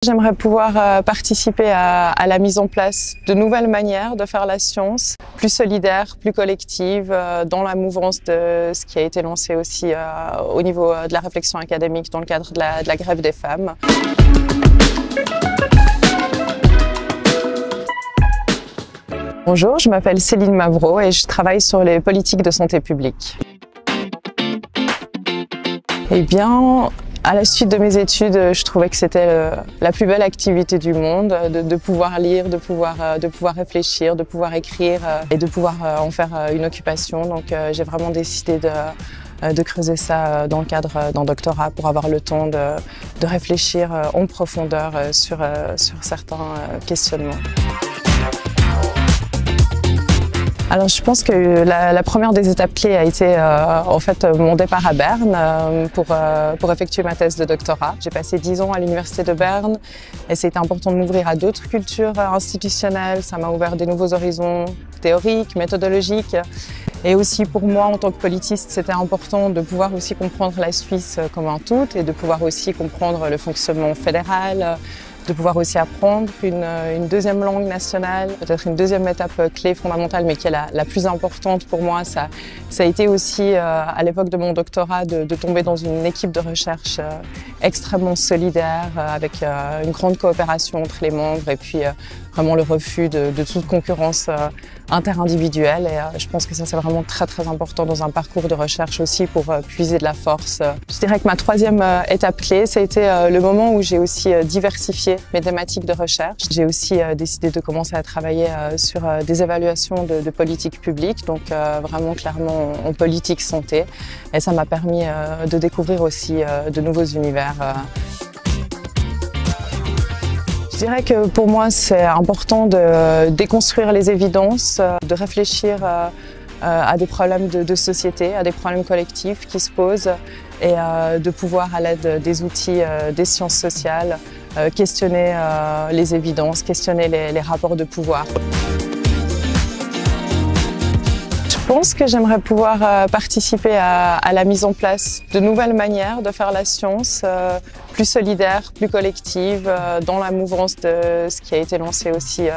J'aimerais pouvoir participer à la mise en place de nouvelles manières de faire la science, plus solidaire, plus collective, dans la mouvance de ce qui a été lancé aussi au niveau de la réflexion académique dans le cadre de la grève des femmes. Bonjour, je m'appelle Céline Mavro et je travaille sur les politiques de santé publique. Eh bien, à la suite de mes études, je trouvais que c'était la plus belle activité du monde, de pouvoir lire, de pouvoir réfléchir, de pouvoir écrire et de pouvoir en faire une occupation. Donc j'ai vraiment décidé de creuser ça dans le cadre d'un doctorat pour avoir le temps de réfléchir en profondeur sur certains questionnements. Alors je pense que la première des étapes clés a été en fait mon départ à Berne pour effectuer ma thèse de doctorat. J'ai passé 10 ans à l'université de Berne et c'était important de m'ouvrir à d'autres cultures institutionnelles. Ça m'a ouvert des nouveaux horizons théoriques, méthodologiques. Et aussi pour moi en tant que politiste, c'était important de pouvoir aussi comprendre la Suisse comme un tout et de pouvoir aussi comprendre le fonctionnement fédéral, de pouvoir aussi apprendre une deuxième langue nationale, peut-être une deuxième étape clé fondamentale, mais qui est la plus importante pour moi. Ça a été aussi, à l'époque de mon doctorat, de tomber dans une équipe de recherche extrêmement solidaire, avec une grande coopération entre les membres et puis vraiment le refus de toute concurrence interindividuelle. Et je pense que ça, c'est vraiment très très important dans un parcours de recherche aussi pour puiser de la force. Je dirais que ma troisième étape clé, ça a été le moment où j'ai aussi diversifié mes thématiques de recherche. J'ai aussi décidé de commencer à travailler sur des évaluations de politique publique, donc vraiment clairement en politique santé. Et ça m'a permis de découvrir aussi de nouveaux univers. Je dirais que pour moi, c'est important de déconstruire les évidences, de réfléchir à des problèmes de société, à des problèmes collectifs qui se posent et de pouvoir, à l'aide des outils des sciences sociales, questionner les évidences, questionner les rapports de pouvoir. Je pense que j'aimerais pouvoir participer à la mise en place de nouvelles manières de faire la science, plus solidaire, plus collective, dans la mouvance de ce qui a été lancé aussi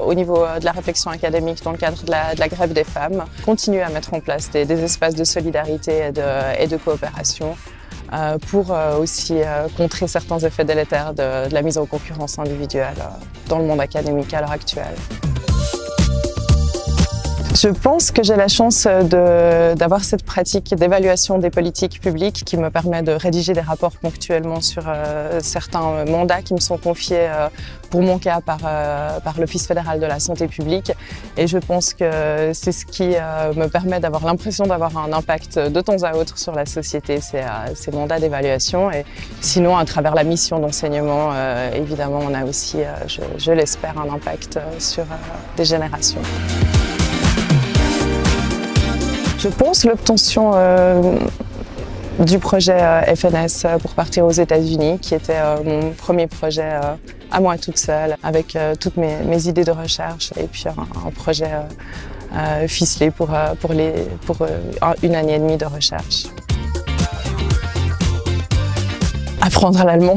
au niveau de la réflexion académique dans le cadre de la grève des femmes. Continuer à mettre en place des espaces de solidarité et de coopération pour aussi contrer certains effets délétères de la mise en concurrence individuelle dans le monde académique à l'heure actuelle. Je pense que j'ai la chance d'avoir cette pratique d'évaluation des politiques publiques qui me permet de rédiger des rapports ponctuellement sur certains mandats qui me sont confiés pour mon cas par l'Office fédéral de la santé publique. Et je pense que c'est ce qui me permet d'avoir l'impression d'avoir un impact de temps à autre sur la société, ces mandats d'évaluation. Et sinon, à travers la mission d'enseignement, évidemment, on a aussi, je l'espère, un impact sur des générations. Je pense l'obtention du projet FNS pour partir aux États-Unis, qui était mon premier projet à moi toute seule, avec toutes mes idées de recherche et puis un projet ficelé pour une année et demie de recherche. Apprendre l'allemand.